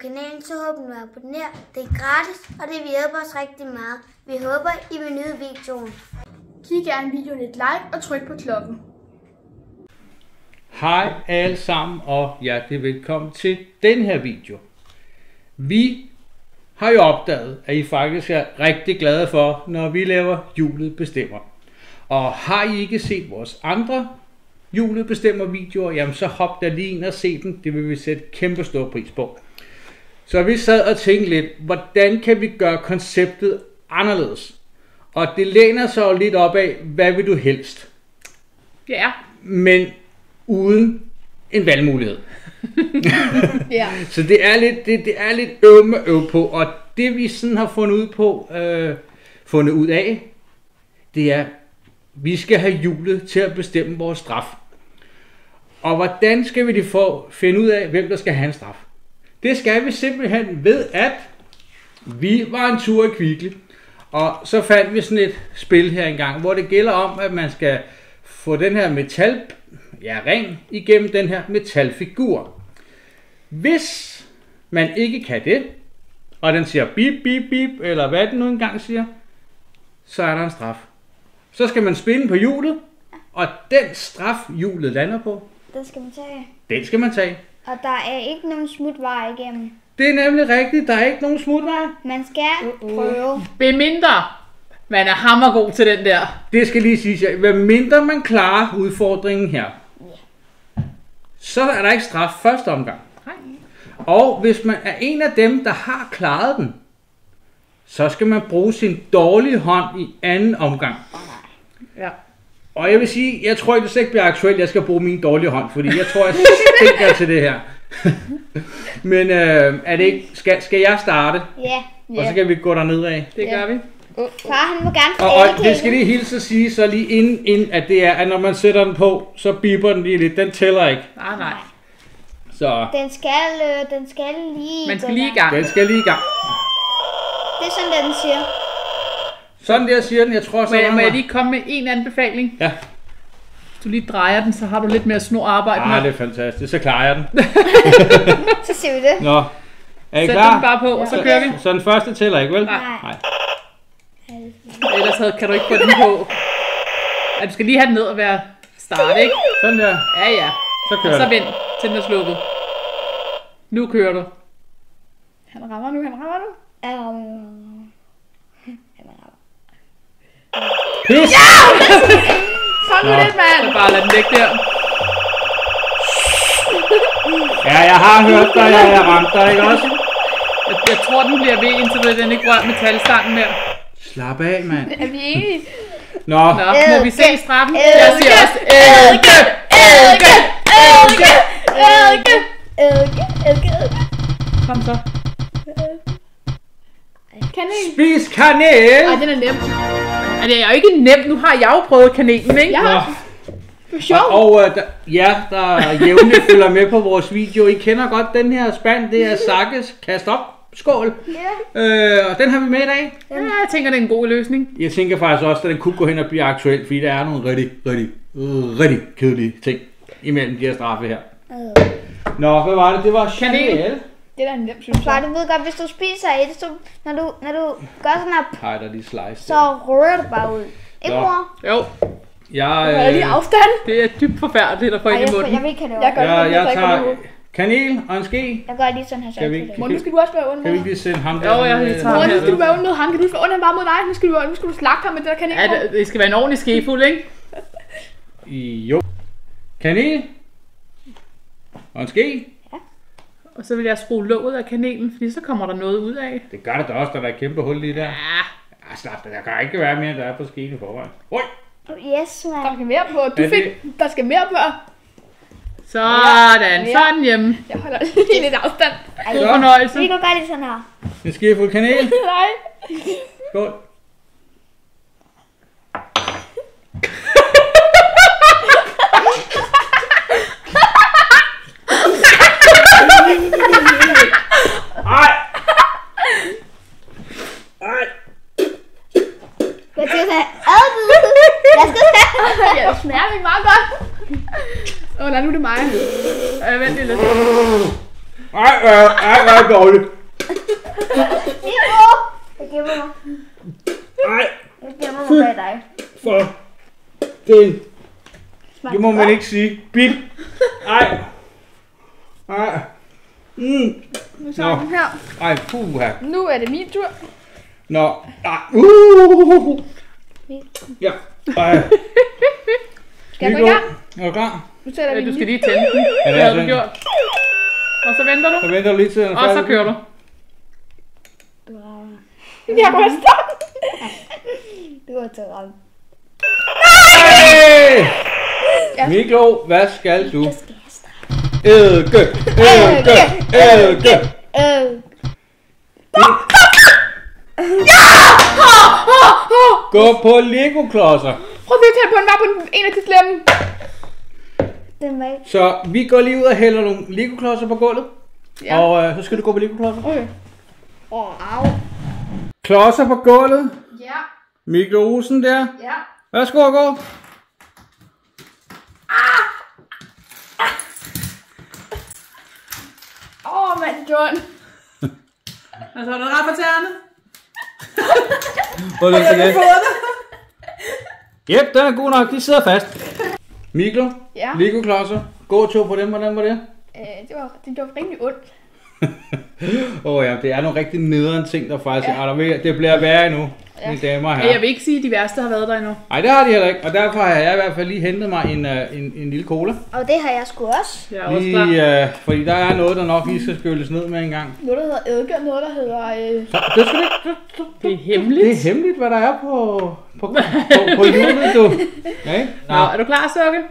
kanalen, så håber du at abonnere. Det er gratis, og det vil hjælpe os rigtig meget. Vi håber, I vil nyde videoen. Giv gerne videoen et like og tryk på klokken. Hej alle sammen og hjertelig velkommen til den her video. Vi har jo opdaget, at I faktisk er rigtig glade for, når vi laver Hjulet Bestemmer. Og har I ikke set vores andre Hjulet Bestemmer videoer, jamen så hop der lige ind og se dem. Det vil vi sætte kæmpe stor pris på. Så vi sad og tænkte lidt, hvordan kan vi gøre konceptet anderledes? Og det læner sig jo lidt op af, hvad vil du helst? Ja. Men uden en valgmulighed. Ja. Så det er lidt øv med øv på, og det vi sådan har fundet ud af, det er, vi skal have hjulet til at bestemme vores straf. Og hvordan skal vi finde ud af, hvem der skal have en straf? Det skal vi simpelthen ved, at vi var en tur i Kvickly, og så fandt vi sådan et spil her engang, hvor det gælder om, at man skal få den her ring igennem den her metalfigur. Hvis man ikke kan det, og den siger bip, bip, bip, eller hvad den nu engang siger, så er der en straf. Så skal man spinde på hjulet, og den straf hjulet lander på, Den skal man tage. den skal man tage. Og der er ikke nogen smutvej igennem. Det er nemlig rigtigt, der er ikke nogen smutvej. Man skal prøve. Bemindre man er hammergod til den der. Det skal lige siges, hvad mindre man klarer udfordringen her, så er der ikke straf første omgang. Nej. Og hvis man er en af dem, der har klaret den, så skal man bruge sin dårlige hånd i anden omgang. Ja. Og jeg vil sige, jeg tror ikke, det slet ikke bliver aktuelt, jeg skal bruge min dårlige hånd, fordi jeg tror, jeg stinker til det her. Men er det ikke, skal jeg starte? Ja. Og så kan vi gå derned af. Det gør vi. Far, han må gerne få Og det skal lige hilse at sige, så lige inden at det er, at når man sætter den på, så biber den lige lidt. Den tæller ikke. Nej. Så Den skal lige... Man skal lige i gang. den skal lige i gang. Det er sådan, den siger. Sådan der siger den, jeg tror så Må jeg lige komme med en anbefaling? Ja. Hvis du lige drejer den, så har du lidt mere snor arbejde med. Det er fantastisk. Så klarer jeg den. Så siger vi det. Nå. Er I Sæt klar? den bare på, og så kører vi. Så den første tæller ikke, vel? Nej. Ellers kan du ikke få den på. Ja, du skal lige have den ned og være start, ikke? Sådan der. Ja. Så Og kører så den. vent til den er slukket. Nu kører du. Han rammer nu. Pis! Sådan med det, mand! Bare lad den ligge der. Ja, jeg har hørt dig, jeg har ramt dig, ikke også? Jeg tror, den bliver ved, indtil den ikke rører metalstangen mere. Slap af, mand. Er vi enige? Nå. Må vi se straffen? Jeg siger også Kom så. Kanel. Spis kanel! Ej, den er nem. Det er jo ikke nemt. Nu har jeg jo prøvet kanelen, ikke? Ja. For sjov. Og der jævnligt følger med på vores video, I kender godt den her spand, det er Sakkes kast op skål. Ja. Og den har vi med i dag. Ja, jeg tænker, det er en god løsning. Jeg tænker faktisk også, at den kunne gå hen og blive aktuel, fordi der er nogle rigtig kedelige ting imellem de her straffe her. Nå, hvad var det? Det var kanel. Det er da nem, synes Far, jeg. du ved godt, hvis du spiser et, så når du gør sådan her, Hej, der er lige slice. så rører du bare ud. Ikke, Nå. mor? Jo, Jeg Er lige afstand? det er dybt forfærdeligt at få ind i munden. Jeg vil ikke have det Jeg over. gør det, jeg ikke tager noget. kanel og en ske. Jeg gør lige sådan her. Kan vi ikke- Mor, nu skal du også være under. Kan vi ikke lige sende ham der? Jo, jeg tager Mor, ham nu her. skal du være under ham. Kan du ikke være under bare mod dig? Nu skal du slagte ham med det der kanel. Ja, det skal være en ordentlig skefuld, ikke? Jo. Kanel. Og en ske. Og så vil jeg skrue låget af kanelen, fordi så kommer der noget ud af. Det gør det da også, der er et kæmpe hul lige der. Ja, Ja, slap det. Der kan ikke være mere, end der er på skeen i forvejen. Oj! Yes, Der man. skal mere på. Er det- Der skal mere på. sådan. Ja. Sådan hjemme. Jeg holder lige lidt afstand. God fornøjelse. Vi kan gøre lige sådan her. En skefuld kanel. Nej. Skål. Ej! Ej! Jeg skal tage Jeg skal tage. Ja, det smager ikke meget godt. Nej, nu er det mig. Vent lige lidt. Ej, hvor dårligt. Jeg gemmer mig. Ej, Jeg gemmer mig bag dig. for den. Det må man ikke sige. Bip. Ej. Nu tager den her. Ej, puha. Nu er det min tur. Nå. Ja. Ej. Skal jeg gå i gang? Er du klar? Nu sætter vi Du den skal lige. lige tænde den. Ja, Det er har du sådan. gjort. Og så venter du. Så venter du lige til den er Og så færdig. kører du. Jeg ryster. Det går til at ramme. Hey! Miklo, hvad skal du? Jeg skal have straf. Eddike. Gå på Lego-klodser. Prøv lige at tage på den bare på en af de slemme. Den var ikke. Så vi går lige ud og hælder nogle Lego-klodser på gulvet. Ja. Og så skal du gå på Lego-klodser. Okay. Au. Klodser på gulvet. Ja. Miklo Olsen der. Ja. Værsgo at gå. Mand, John. Altså, er der ret på tæerne? Hvor er det? Jep, den er god nok. De sidder fast. Miklo, Ja. Lego-klodser. Gåtur på dem. Hvordan var det? Det var rigtig ondt. Ja, det er nogle rigtig nederen ting, der faktisk er. Det bliver værre endnu, mine damer og Jeg herrer. vil ikke sige, at de værste har været der endnu. Nej, det har de heller ikke. Og derfor har jeg i hvert fald lige hentet mig en lille cola. Og det har jeg sgu også. Jeg er også klar. Fordi der er noget, der nok lige skal skylles ned med en gang. Noget, der hedder eddike, og noget, der hedder... Så det skal ikke... Det er hemmeligt. Det er hemmeligt, hvad der er på hjulet, du. Okay? Nå, er du klar, Sukke?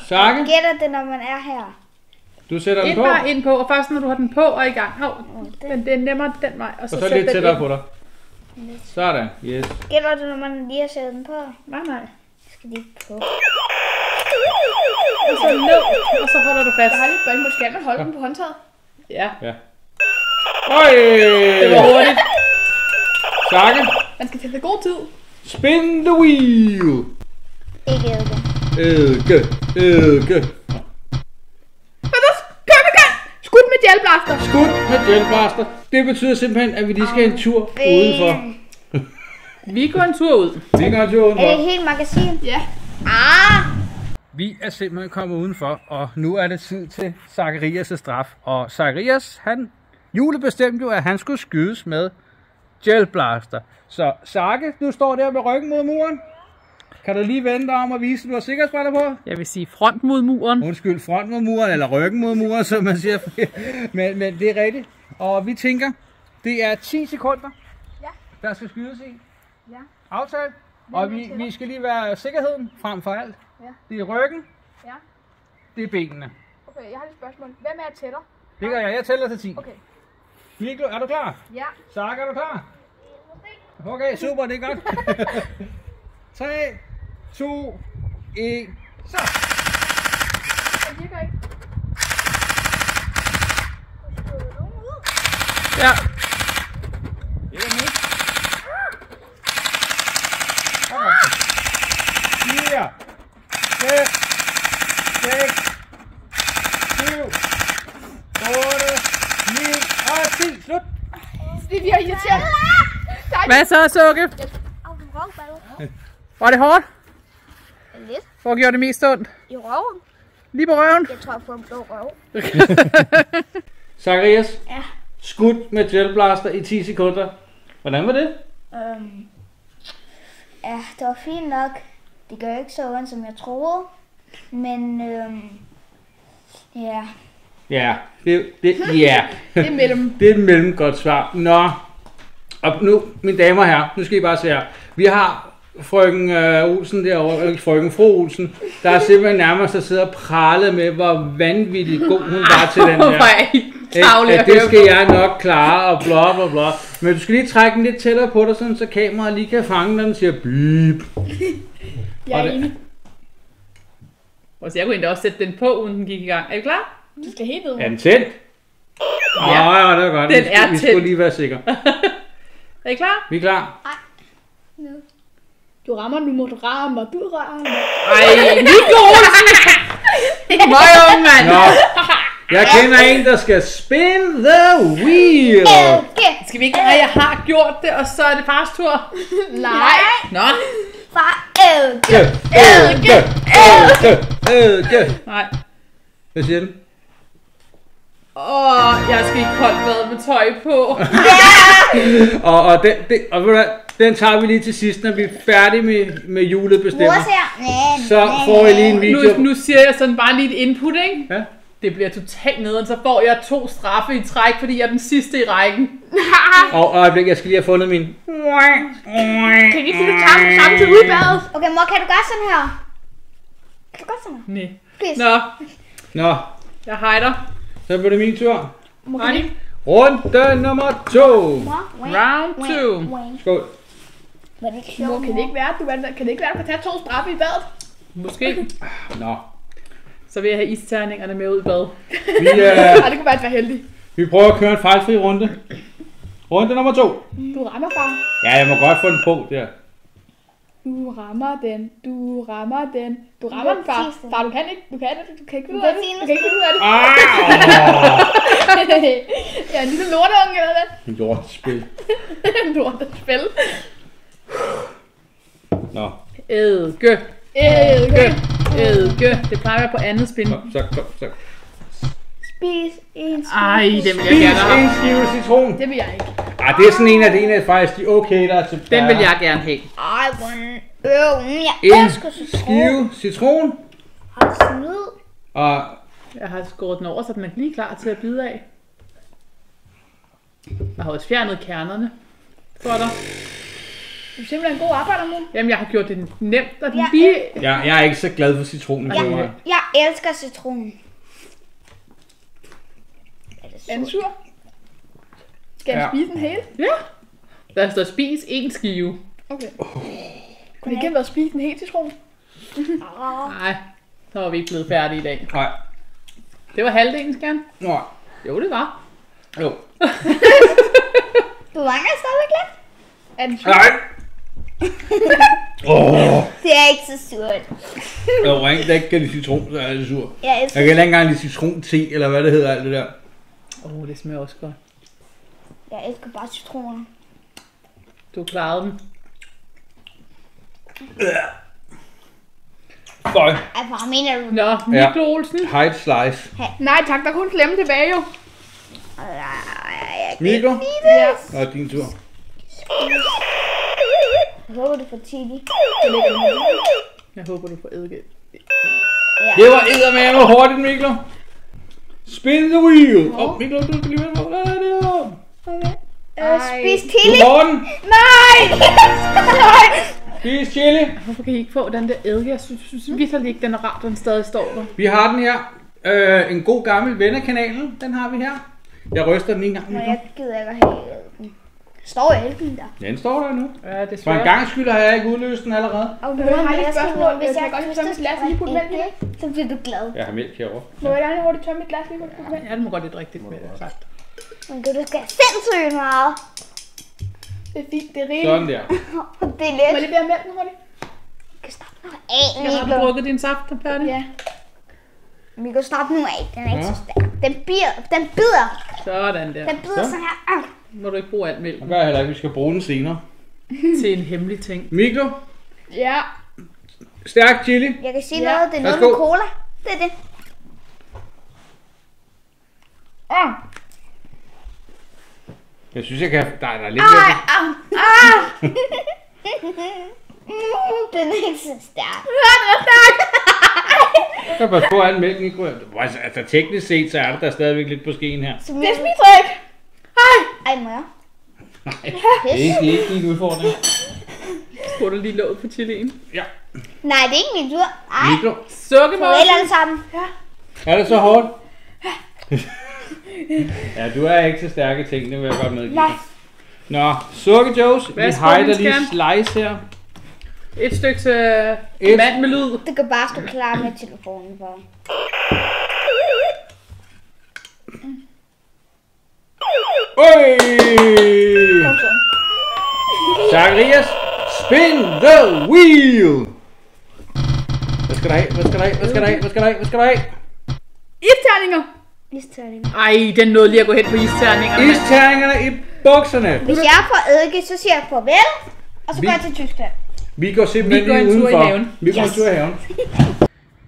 Sakke, Gætter det, når man er her. du sætter den Ind på. bare ind på, og først når du har den på og i gang. Men det er nemmere den vej, og så Og så sæt lidt den tættere ind. på dig. Sådan, yes. Gætter det, når man lige har sat den på. Nej. Jeg skal lige på. Og så ned, og så holder du fast. Jeg har lidt bøjning, måske skal man holde den på håndtaget. Ja, Øj! det var hurtigt. Sakke, Man skal tage god tid. spin the wheel. Ikke eddike. Eddike. Og så kører vi i gang. Skud med gelblaster. Skud med gelblaster. Det betyder simpelthen, at vi lige skal en tur udenfor. Vi går en tur ud. Vi går en tur Er det udenfor. et helt magasin? Ja. Vi er simpelthen kommet udenfor, og nu er det tid til Zacharias' straf. Og Zacharias, julebestemte jo, at han skulle skydes med gelblaster. Så Sakke, du står der med ryggen mod muren. Kan du lige vende dig om og vise, at du har sikkerhedsbriller på? Jeg vil sige front mod muren. Undskyld, front mod muren, eller ryggen mod muren, som man siger. men det er rigtigt. Og vi tænker, det er 10 sekunder, der skal skydes i. Ja. Aftale. Og vi skal lige være sikkerheden frem for alt. Ja. Det er ryggen. Ja. Det er benene. Okay, jeg har et spørgsmål. Hvem er jeg tæller? Det gør jeg. Jeg tæller til 10. Okay. Miklo, er du klar? Ja. Sark, er du klar? Okay, super, det er godt. 3, 2, 1, så! Det virker ikke. Ja. Det er mit. 4, 5, 6, 7, 8, 9 og 10. Slut! Det virker irriterende. Hvad så, Sukke? Au, du røvballe. Var det hårdt? Lidt. Hvor gjorde det mest ondt? I røven. Lige på røven? Jeg tror, jeg får en blå røv. Zacharias, Ja. skud med gelblaster i 10 sekunder. Hvordan var det? Ja, det var fint nok. Det gør ikke så ondt, som jeg troede. Men ja. Ja, ja. Det er mellem. Det er et mellemgodt svar. Nå, og nu, mine damer og herrer, nu skal I bare se her. Vi har frøken Olsen derovre, eller frøken fru Olsen, der er simpelthen nærmest at sidde og prale med, hvor vanvittigt god hun var til den her. Hvor er I tavlige at det høre skal på. jeg nok klare, og bla bla bla. Men du skal lige trække den lidt tættere på dig, sådan, så kameraet lige kan fange, når den siger bip. Jeg er Og det- enig. Og så jeg kunne egentlig også sætte den på, uden den gik i gang. Er I klar? Du skal helt ud. Er den tændt? Ja, det er godt. den Vi er skulle tændt. lige være sikre. Er I klar? Vi er klar. Du rammer, nu må du ramme, og du rammer. Ej, Miklo Olsen! Hvor ung, mand! Nå, Jeg kender en, der skal spin the wheel. Skal vi ikke? Nej, jeg har gjort det, og så er det fars tur. Nej. Nå. Far, Nej. Hvad siger den? Jeg skal ikke koldt bad med tøj på. Og ved du hvad, den tager vi lige til sidst, når vi er færdige med julebestemmer. Så får I lige en video. Nu siger jeg sådan bare lige et input, ikke? Ja. Det bliver totalt nederen, så får jeg 2 straffe i træk, fordi jeg er den sidste i rækken. Og øjeblik, jeg skal lige have fundet min. Kan I ikke sige det samtidig ud i badet? Okay, mor, kan du gøre sådan her? Kan du gøre sådan her? Nej. Please. Nå, Jeg hejder. så bliver det min tur. Ready? Runde nummer 2. Round 2. Skål. Var det ikke Mor, sjovt? kan det ikke være, at du kan tage 2 straffe i badet? Måske. Nå. Så vil jeg have isterningerne med ud i bad. Ej, det kunne faktisk være heldigt. Vi prøver at køre en fejlfri runde. Runde nummer 2. Du rammer, far. Ja, jeg må godt få den på der. Du rammer den. Du rammer den. Du rammer den, far. Far, du kan ikke. Du kan ikke finde ud af det. Du kan ikke finde ud af det. Ja, en lille lorteunge eller hvad? Lortespil. Lortespil. Nå. Eddike. Det plejer at være på andet spin. Kom, så. Spis en Ej, det vil jeg Spis gerne have. en skive citron. Det vil jeg ikke. Det er sådan en af faktisk de okay, der er til. Den vil jeg gerne have. Ej, jeg En elsker citron. skive citron. Hold snyd. Og Jeg har skåret den over, så den er lige klar til at bide af. Jeg har også fjernet kernerne for dig. Du er simpelthen en god arbejder, mor. Jamen, jeg har gjort det nemt, og den Ja. lige... jeg er ikke så glad for citronen. Jeg elsker citron. Er den sur? Skal jeg spise den hele? Ja. Der står spis en skive. Okay. Kunne det ikke have været spise den hele citron? Nej, så var vi ikke blevet færdige i dag. Nej. Det var halvdelen, Skjern. Nå. Jo, det var. Jo. Du mangler stadigvæk lidt. Er den sur? Nej. Det er ikke så surt. Jeg var ikke, der ikke kan lide citron, så er jeg sur. Jeg elsker Jeg kan ikke engang lide citron-te, eller hvad det hedder, alt det der. Det smager også godt. Jeg elsker bare citroner. Du klarede den. Føj. Hvad mener du? Nå, Mikkel Olsen. Hide slice. Nej tak, der er kun slemme tilbage jo. Mikkel. Ja. Nå, din tur. Jeg håber, du får chili. Jeg håber, du får eddike. Det var eddermame hurtigt, Mikkel. Spin the wheel. Mikkel, du skal lige være med. Hvad er det her? Spis chili. Du får den. Nej! Spis chili. Hvorfor kan I ikke få den der eddike? Jeg synes virkelig ikke, den er rart, den stadig står der. Vi har den her. En god gammel vennerkanalen. Den har vi her. Jeg ryster den en gang. Nå, jeg gider ikke at have den. Står elken der? Den står der nu. Ja, det er For en svært. gang skyld har jeg ikke udløst den allerede. Og Jeg har lige et spørgsmål. Kan jeg godt tømme mit glas og lige putte mælk i det? så bliver du glad. Jeg har mælk herovre. Må jeg gerne hurtigt tømme mit glas lige putte mælk? Ja, det må godt lidt rigtigt med sagt. Men du skal sindssygt meget. Det er fint, det er rigeligt. Sådan der. Det er Må jeg lidt. lige bede om mælken hurtigt? Vi kan stoppe nu af, Jeg har Mikkel. drukket din saft, der færdig. Ja. Vi kan stoppe nu af. Den er ikke så stærk. Den bider. Sådan der. Den bider Så. sådan her. Må du ikke bruge alt mælk Det gør jeg heller ikke. Vi skal bruge den senere. til en hemmelig ting. Mikkel. Ja. Stærk chili. Jeg kan sige Ja. noget. Det er noget Værsgo. med cola. Det er det. Jeg synes, jeg kan... Der er lidt mere. Den er ikke så stærk. Jeg kan passe på, at al mælken ikke ryger. Altså, teknisk set, så er der stadigvæk lidt på skeen her. Så Det er smitrik. Ej, må jeg? Nej, det er ikke din udfordring. Skruer du lige låget på chilien. Ja. Nej, det er ikke min tur. Ej, Mikkel. Sukkermål. farvel alle sammen. Er det så hårdt? Ja, du er ikke så stærke ting, det vil jeg godt medgive. Nej. Nå, sukkerjuice. Vi Værsgo, hejder min lige skærm. slice her. Et stykke Et. mand med lyd. Du kan bare stå klar med telefonen for. Øj! Kom så. Zacharias, spin the wheel! Hvad skal der af? Hvad skal der af? Hvad skal der af? Hvad skal der af? Hvad skal der af? Isterninger. Isterninger. Ej, den nåede lige at gå hen på isterningerne. Isterningerne i bukserne. Hvis jeg får eddike, så siger jeg farvel, og så går jeg til Tyskland. Vi går simpelthen Vi går en lige tur i udenfor. haven. Vi går en tur i haven.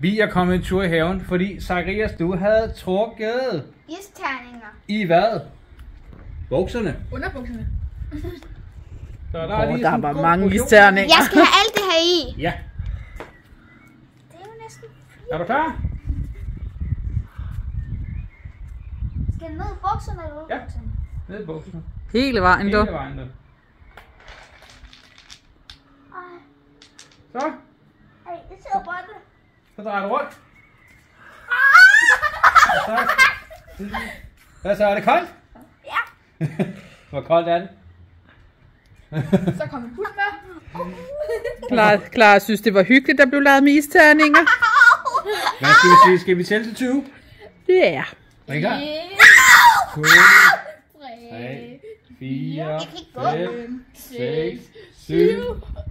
Vi er kommet en tur i haven, fordi Zacharias, du havde trukket Isterninger. i hvad? Bukserne. Underbukserne. Så Der sådan var god mange portion. isterninger. Jeg skal have alt det her i. Ja. Det er jo næsten. Er du klar? Skal jeg ned i bukserne eller ud i Ja. bukserne? Ned i bukserne. Hele vejen, du. Hele vejen ned. Så. Ej, jeg ser bare det. Så drejer du rundt. Hvad så? Er det koldt? Ja. Hvor koldt er det? Så kom en pus med. Clara synes, det var hyggeligt, der blev lavet med isterninger. Hvad skal vi sige? Skal vi tælle til 20? Ja. Yeah. Er I klar? 2, 3, 4, 5, 6, 7,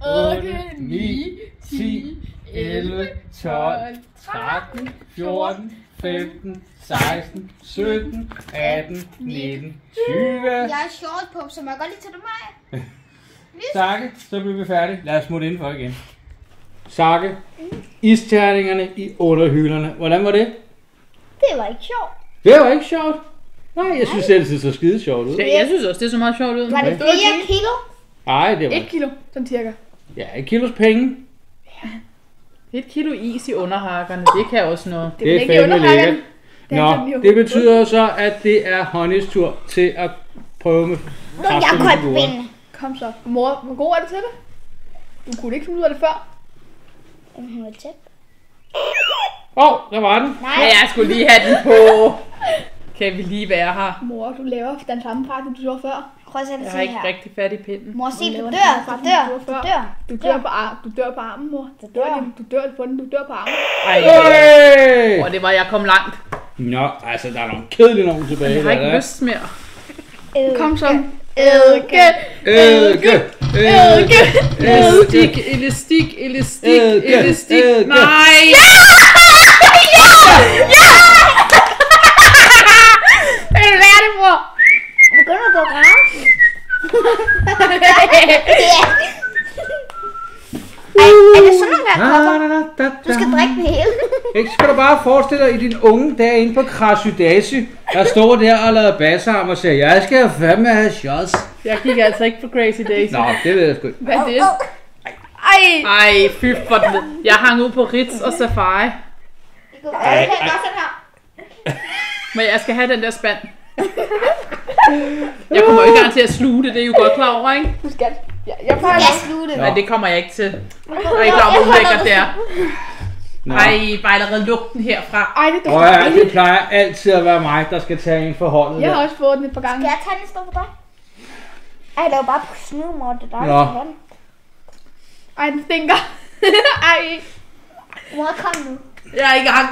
8, 9, 10, 11, 12, 13, 14, 15, 16, 17, 18, 19, 20. Jeg har short på, så må jeg godt lige tage dem af. Sakke, så bliver vi færdige. Lad os smutte indenfor igen. Sakke, isterningerne i underhylderne. Hvordan var det? Det var ikke sjovt. Det var ikke sjovt. Nej, jeg synes selv, det så skide sjovt ud. Ja, jeg synes også, det så meget sjovt ud. Var det 4 kilo? Nej, det var 1 kilo, sådan cirka. ja, 1 kilos penge. 1 kilo is i underhakkerne, det kan også noget. Det er ikke fandme underhakkerne. lækkert. Det er sådan Nå, lige det betyder så, at det er Honeys tur til at prøve med Nu er jeg koldt på benene. Kom så. Mor, hvor god er du til det? Du kunne ikke finde ud af det før. Hun er tæt. Der var den. Nej. Ja, jeg skulle lige have den på. Kan vi lige være her? Mor, du laver den samme pakke, du gjorde før. Prøv at sætte Jeg det har ikke her. rigtig fat i pinden. Mor, sig, du laver dør, den du samme dør, pakke, du du dør. Du dør på armen, mor. Du dør. Du dør på den, du dør på armen. Ej, Hey! det var, jeg kom langt. Nå, altså, der er nogle kedelige nogen tilbage. Jeg har ikke der er. lyst mere. Kom så. Eddike. Eddike! Eddike. Elastik, elastik, elastik, Eddike, elastik. eddike. Nej! Vil du lære det, mor? Begynder at gå græs. Er det sådan nogle her kopper? Du skal drikke det hele. Ikke, skal du bare forestille dig i din unge dag inde på Krasydasy, der står der og lader bassarm og siger, jeg skal fandme have shots. Jeg gik altså ikke på Crazy Daisy. Nå, det ved jeg sgu ikke. Hvad er det? Ej! Ej, fy for den. Jeg hang ud på Ritz og Safari. Jeg kan godt sådan her. Men jeg skal have den der spand. Jeg kommer jo ikke engang til at sluge det, det er jo godt klar over, ikke? Du skal. Jeg plejer Jeg slutter. Men det kommer jeg ikke til. Jeg er ikke klar over, hvor ulækkert det er. Nå. Ej, bare allerede lugten herfra. Ej, det Og dufter ja, det dejligt. plejer altid at være mig, der skal tage en forholdet Jeg har der. også fået den et par gange. Skal jeg tage den i stedet for dig? Ej, jeg laver bare på snu, mor. Det er dig, Nå. der skal have den. Ej, den stinker. Ej. Mor, kom nu. Jeg er i gang.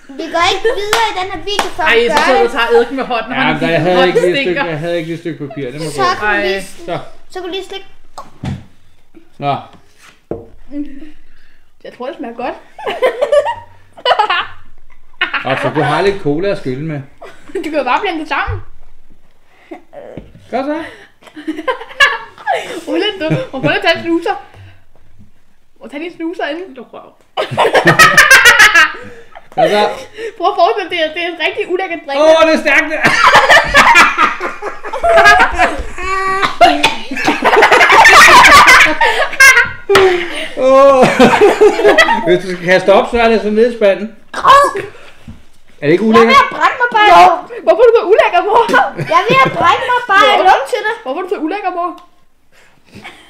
Vi går ikke videre i den her video, før Ej, vi så gør sidder du det. og tager eddike med hånden. Ja, men jeg havde ikke lige et stykke, jeg havde ikke lige et stykke papir. Det må Så gå. kan du lige, Ej. så kan du lige slikke. Nå, Jeg tror, det smager godt. og så du har lidt cola at skylle med. Du kan jo bare blande det sammen. Gør så. Ulla, du må prøve at tage en snuser. Må tage din snuser inden. Du røv. Gør så. Prøv at forestille dig, det er en rigtig ulækkert drik. Det er stærkt der. Hvis du skal kaste op, så er det sådan ned i spanden. Er det ikke Jeg vil ulækkert? have brændt mig bare. Hvorfor er du så ulækker, mor? Jeg vil have brændt mig bare. Jeg lov til det. Hvorfor er du så ulækker, mor?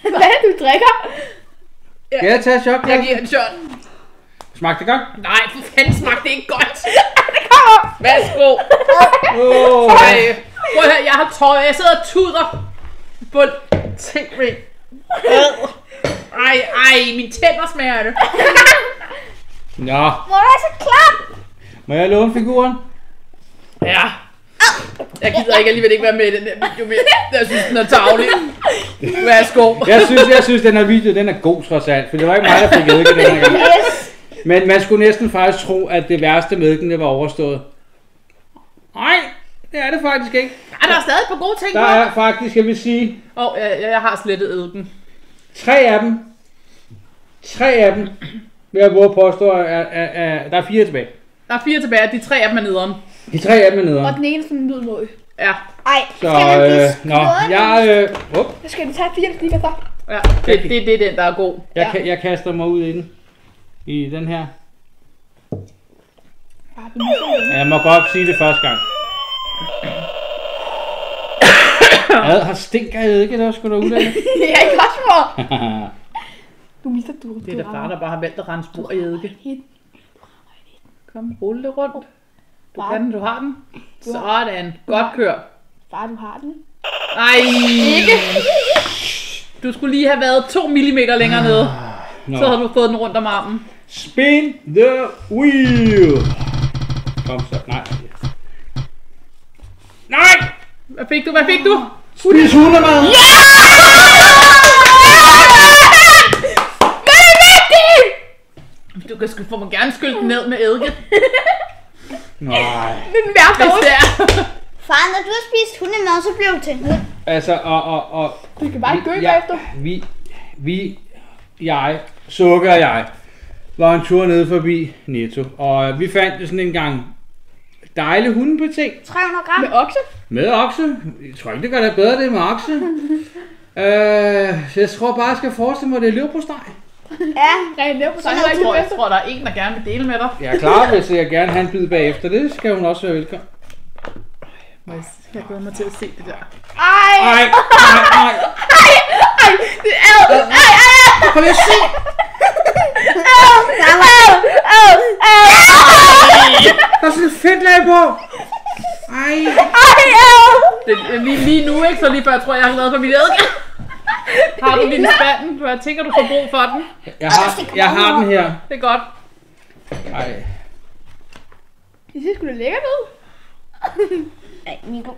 Hvad er det, du drikker? Skal jeg tage et chok? Jeg giver en shot. Smagte det godt? Nej, for fanden smagte det ikke godt. Det kommer. Værsgo. Ej, prøv at høre, jeg har tøj. Jeg sidder og tuder på tv. Ej, mine tænder smager det. Nå, Mor, er så klam. må jeg låne figuren? Ja. Jeg gider ikke alligevel ikke være med i den der video mere. Jeg synes, den er tarvelig. Værsgo. Jeg synes den her video, den er god trods alt, for det var ikke mig, der fik eddike den her gang. Yes. Men man skulle næsten faktisk tro, at det værste med den, det var overstået. Nej, det er det faktisk ikke. Der er stadig et par gode ting Der på. er faktisk, jeg vil sige, jeg har slettet eddken. 3 af dem, vil jeg våge at påstå, at der er 4 tilbage. Der er 4 tilbage, de 3 af dem er nederen. De 3 af dem er nederen. Og den ene sådan en lyd mod. Ja. Ej, Så, skal man blive Så skal vi tage 4 stikker så. Ja, det er den, der er god. Jeg kaster mig ud i den. I den her. Ja, jeg må godt sige det første gang. Ad, har stinker eddike, der skulle derude af. Ja, ikke også for. Du mister du. Det er da far, der bare har valgt at rende spor i eddike. Kom, rulle det rundt. Du kan den, du har den. Sådan, godt kør. Far, du har den. Ej! Du skulle lige have været 2 millimeter længere nede. Så havde du fået den rundt om armen. Spin the wheel! Kom så, nej. Nej! Hvad fik du? Hvad fik du? Spis hundemad! Ja! Hvad er det? Du kan få mig gerne skylde den ned med eddike. Nej. Den værste Hvis ost. det er. Far, når du har spist hundemad, så bliver du til hund. Altså, og Du kan bare ikke gø bagefter. Sukker og jeg, var en tur nede forbi Netto, og vi fandt sådan en gang dejlig hundebeting 300 gram. Med okse. med okse. Jeg tror ikke, det gør det bedre, det med okse. Så jeg tror bare, jeg skal forestille mig, at det er leverpostej. Ja. Nej, det er på sig. Jeg tror, der er en, der gerne vil dele med dig. Jeg er klar, hvis jeg gerne have en bid bagefter. Det skal hun også være velkommen. Jeg glæder mig til at se det der. Nej. Det er Kom jeg se. Der er sådan et fedtlag på. Ej. Lige nu, ikke? Så lige før, jeg tror, jeg har glad for mit eddike. Har du din spanden? Hvad tænker du får brug for den? Jeg har den her. Det er godt. Ej. Det ser sgu da lækkert ud. Ej, Miko.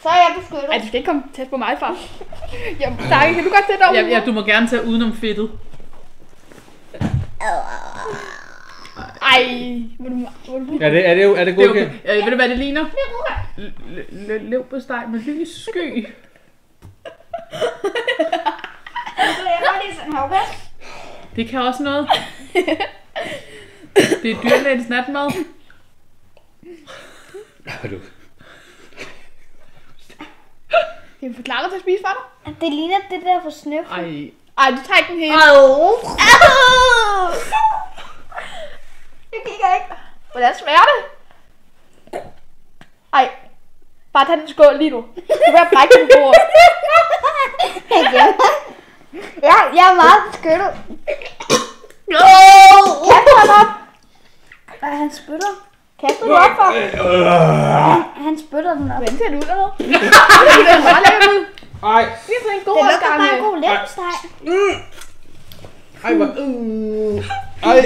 Så er jeg beskyttet. Ej, du skal ikke komme tæt på mig, far. Jamen, Dakke, kan du godt sætte over? Ja, du må gerne tage udenom fedtet. Ej, hvor du... Er det godkendt? Ved du, hvad det ligner? Leverpostej med lys sky. Det kan også noget. Det er dyrlægens natmad. Kan vi forklare dig til at spise for dig? Det ligner det der for snøf. Ej, du tager ikke den hele. Jeg kigger ikke. Hvordan smager det? Ej. Bare tag den skål lige nu. Du er ved at brække den bordet. Jeg er meget beskyttet. Kaster han op. Ej, han spytter. Kaster du op for? Han spytter den op. Hvordan ser det ud dernede? Det er meget lækkert ud. Ej. Det er sådan en god Det lugter omgang. bare en god leverpostej. Ej, hvor... Ej.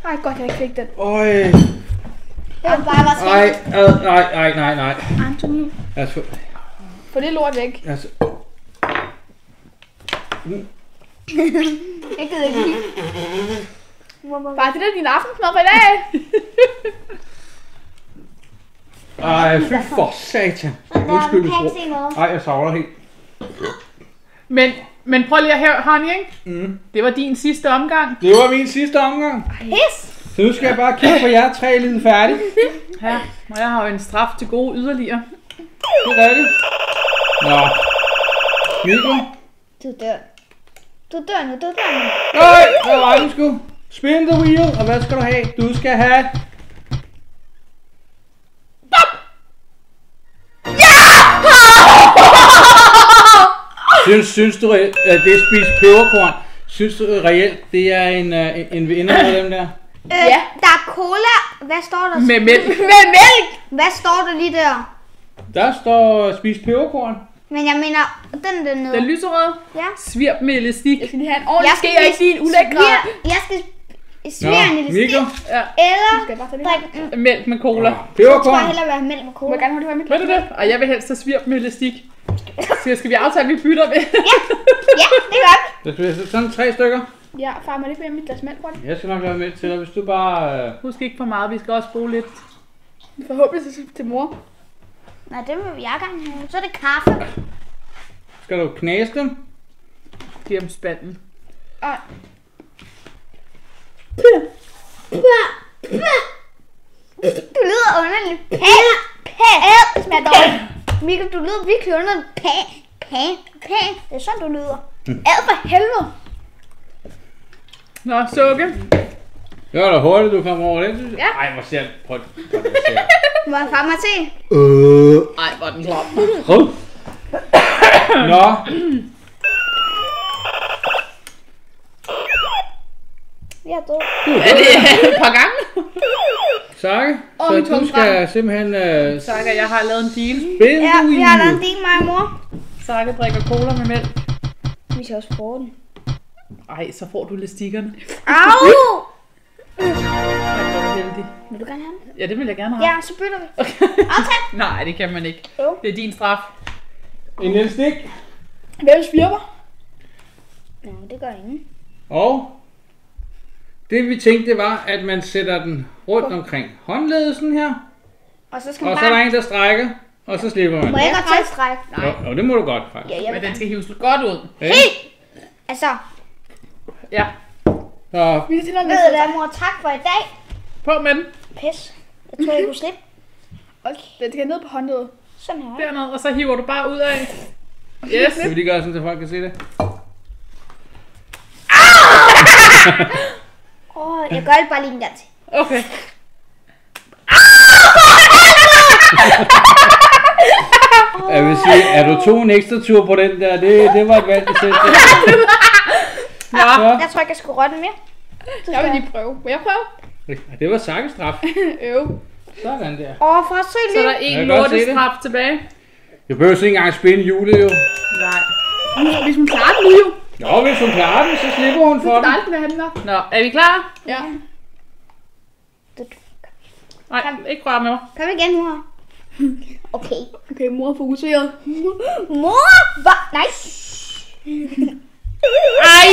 Ej, godt, jeg ikke fik den. Øj. Det var bare var skidt. Nej. Anthony. Altså, Få det lort væk. altså. Jeg gider ikke. Far, det er din aftensmad for i dag. Ej, fy for satan. Undskyld, Jeg kan ikke se noget. Ej, jeg savler helt. Men prøv lige at høre, Honey, ikke? Det var din sidste omgang. Det var min sidste omgang. Pis. Så nu skal jeg bare kigge på jer 3 lige færdig. Ja, og jeg har jo en straf til gode yderligere. Det er rigtigt. Nå. Miko. Du dør. Du dør nu. Øj, hvad var den sgu? Spin the wheel, og hvad skal du have? Du skal have... Synes du reelt, at det er spist peberkorn? Synes du reelt, det er en vinder af dem der? Ja. Der er cola. Hvad står der? Med mælk. Med mælk. Hvad står der lige der? Der står spist peberkorn. Men jeg mener, den der nede. Den lyserøde. Ja. Svirp med elastik. Jeg skal lige have en ordentlig ske, og ikke lige en ulækre. Jeg skal svire en lille Miko. stik. Ja. Eller Skal jeg bare tage det? drikke... Mælk med cola. Jeg tror Peberkorn. hellere, at have mælk med Må cola. jeg gerne have det med mit Ved du det? Og jeg vil helst have svirp med elastik. Skal vi aftale, at vi bytter med? Ja, det gør vi. Det er sådan 3 stykker. Ja, far, må det ikke være mit glas mælk for det? Jeg skal nok være med til dig, hvis du bare... Husk ikke for meget, vi skal også bruge lidt Forhåbentlig til mor. Nej, det vil jeg gerne have. Så er det kaffe. Skal du knæse dem? Giv dem spanden. Ej. Du lyder underligt. Pæ. Smager dårligt. Mikkel, du lyder virkelig underligt. Pæ. Det er sådan, du lyder. Ad for helvede. Nå, sukke. Det var da hurtigt, du kom over det, synes jeg. Ja. Ej, hvor ser prøv. Må jeg far mig se? Ej, hvor er den klap. Nå. Jeg er død. Er det et par gange? Sakke, Og så min du tunge skal simpelthen Sakke, jeg har lavet en deal. spille Ja, vi har lavet en del, mig og mor. Sakke drikker cola med mælk. Vi skal også få den. Ej, så får du elastikkerne. Au! Ej, hvor er du heldig. Vil du gerne have den? Ja, det vil jeg gerne have. Ja, så bytter vi. Okay. Aftag. Nej, det kan man ikke. Jo. Det er din straf. en lille stik. Hvem svirper? Nå, det gør ingen. Og det vi tænkte var, at man sætter den rundt omkring håndledet sådan her. Og så skal man Og så er der bare... en, der strækker, og så slipper man. Må jeg godt tilstrække? Jo, det må du godt faktisk. Ja, jeg Men vil den skal hives godt ud. Okay. Altså, Så Ja. Vi skal til at ved du hvad, mor? Tak for i dag. På med den. Pis. Jeg tror, jeg kunne slippe. Okay, den skal ned på håndledet. Sådan her. Dernede, og så hiver du bare ud af. Yes. skal vi lige gøre sådan, så folk kan se det. Jeg gør det bare lige en gang til. Okay. Jeg vil sige, at du tog en ekstra tur på den der, det var et valg, du selv. Nå. Jeg tror ikke, jeg skulle røre den mere. Jeg vil lige prøve. Må jeg prøve? Det var sakkestraf. Øv. Sådan der. For at se Så er der lige. Jeg en kan godt se det. lortestraf tilbage. Jeg behøver ikke engang spille julet jo. Nej. Hvis hun klarer den lige jo. Nå, hvis hun klarer den, så slipper hun for Det er den. dejligt at have den der. Nå, er vi klar? Ja. Nej, ikke rør med mig. Kom igen, mor. Okay. Okay, mor er fokuseret. Mor! Hvad? Nej. Ej!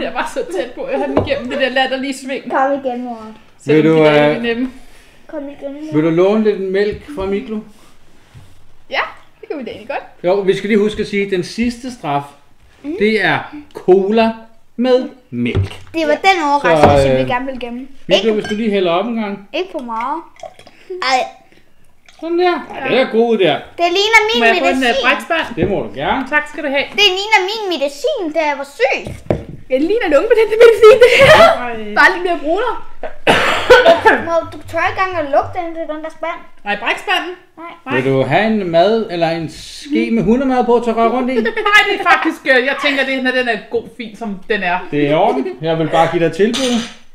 Jeg var så tæt på, at have den igennem det der latterlige sving. Kom igen, mor. Vil du, Kom igen. vil du låne lidt mælk fra Miklo? Ja, det kan vi da egentlig godt. Jo, vi skal lige huske at sige, at den sidste straf, det er cola med mælk. Det var den overraskelse, Så, vi gerne ville gemme. Miklo, hvis du lige hælder op en gang. Ikke for meget. Ej, Sådan der. Ja, det er god der. det ligner min Må jeg få en medicin. brækspand? Det må du gerne. Tak skal du have. Det ligner min medicin, da jeg var syg. Jeg ligner en unge på den der medicin, det her. Ej. Bare lidt mere bruner. Må du tør ikke engang at lugte den der spand? Nej, brækspanden? Nej. Vil du have en mad eller en ske med hundemad på til at røre rundt i? Nej, det er faktisk, jeg tænker, det når den er god fin, som den er. Det er i orden. Jeg vil bare give dig tilbud.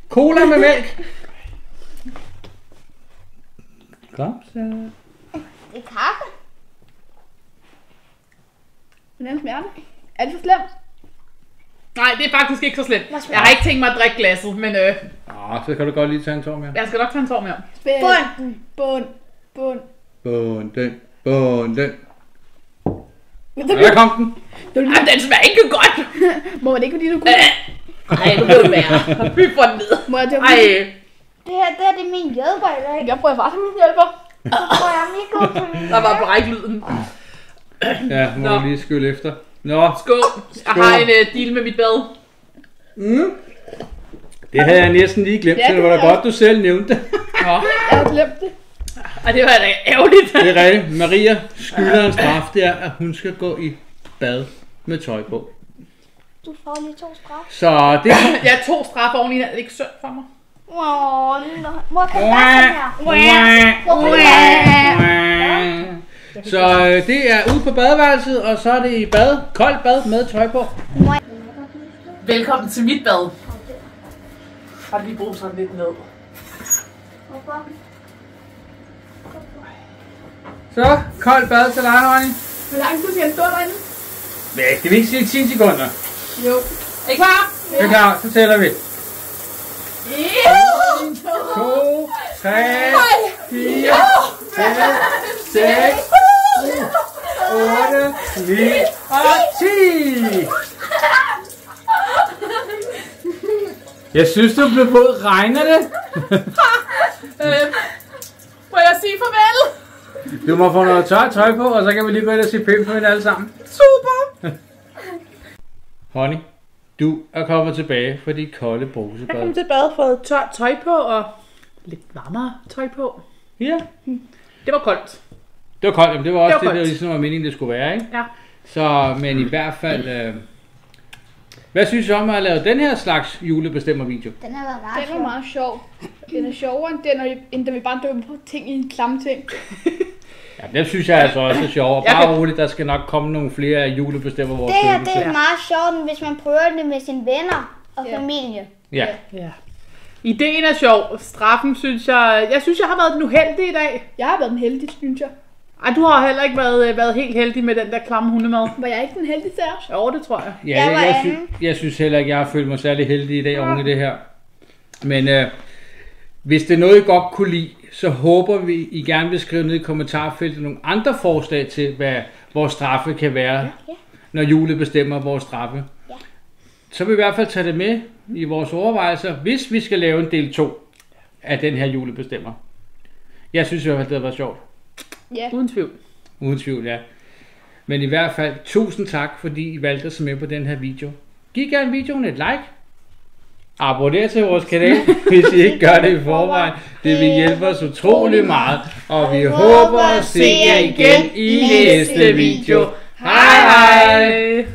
Cola med mælk. Kom så. Det er kaffe. Hvordan smager den? Er det så slemt? Nej, det er faktisk ikke så slemt. Hvad smager Jeg har ikke tænkt mig at drikke glasset, men Så kan du godt lige tage en tår mere. jeg skal nok tage en tår mere. Spænd. Bunden. Bund. Bund. Bunden. Bunden. Men Ja, der kom den. Jamen, den smager ikke godt. Må man ikke, fordi du kunne? Ej, nu vil det være. Vi får den ned. Må jeg tage Ej, Det her, det er min hjælper i dag. Jeg prøver faktisk at hjælper. Så tror jeg Mikkel til min der var bræklyden. Ja, må Nå. du lige skylle efter. Nå, Skål. Jeg har en deal med mit bad. det havde jeg næsten lige glemt, Ja, så det det var da havde jeg godt, du selv nævnte det. Nå, Jeg har glemt det. og det var da ærgerligt. Det er rigtigt. Maria skylder en straf, det er, at hun skal gå i bad med tøj på. Du får lige 2 straf. Så det Jeg har 2 straffe oveni, er det ikke synd for mig? Mor, kan du bare her? Så det er ude på badeværelset, og så er det i bad. Koldt bad med tøj på. Velkommen til mit bad. Har lige brugt sådan lidt ned. Hvorfor? Så, koldt bad til dig, Ronny. Hvor lang tid skal jeg stå derinde? Ja, skal vi ikke sige 10 sekunder? Jo. Er I klar? Det er klar, så tæller vi. 1, 1, 2, 3, 4, 5, 6, 8, 9 og 10. Jeg synes, du blev våd. Regner det? Må jeg sige farvel? Du må få noget tørt tøj på, og så kan vi lige gå ind og se pænt på hende alle sammen. Super! Honey, du er kommet tilbage for de kolde brusebad. Jeg kom tilbage og fået tørt tøj på og lidt varmere tøj på. Ja. Det var koldt. Det var koldt, men det var også det var ligesom var meningen, det skulle være, ikke? Ja. Så, men i hvert fald... hvad synes du om at have lavet den her slags julebestemmer-video? Den har været meget Den var meget sjov. Den er sjovere end da vi bare dømmer på ting i en klamme ting. Ja, det synes jeg altså også er sjovt. Og bare roligt, der skal nok komme nogle flere julebestemmer vores det her, det er meget sjovt, hvis man prøver det med sine venner og familie. Ja. Ideen er sjov. Straffen synes jeg... Jeg synes, jeg har været den uheldige i dag. Jeg har været den heldige, synes jeg. Ej, du har heller ikke været helt heldig med den der klamme hundemad. Var jeg ikke den heldigste af os? Jo, det tror jeg. Ja, jeg synes heller ikke, jeg har følt mig særlig heldig i dag oven i det her. Men hvis det er noget, I godt kunne lide, så håber vi, I gerne vil skrive ned i kommentarfeltet nogle andre forslag til, hvad vores straffe kan være, når julet bestemmer vores straffe. Ja. Så vil vi i hvert fald tage det med i vores overvejelser, hvis vi skal lave en del 2 af den her julebestemmer. Jeg synes i hvert fald, det har været sjovt. Ja. Uden tvivl. Uden tvivl, ja. Men i hvert fald, tusind tak, fordi I valgte at se med på den her video. Giv gerne videoen et like. Abonner til vores kanal, hvis I ikke gør det i forvejen. Det vil hjælpe os utrolig meget. Og vi håber at se jer igen i næste video. Hej hej!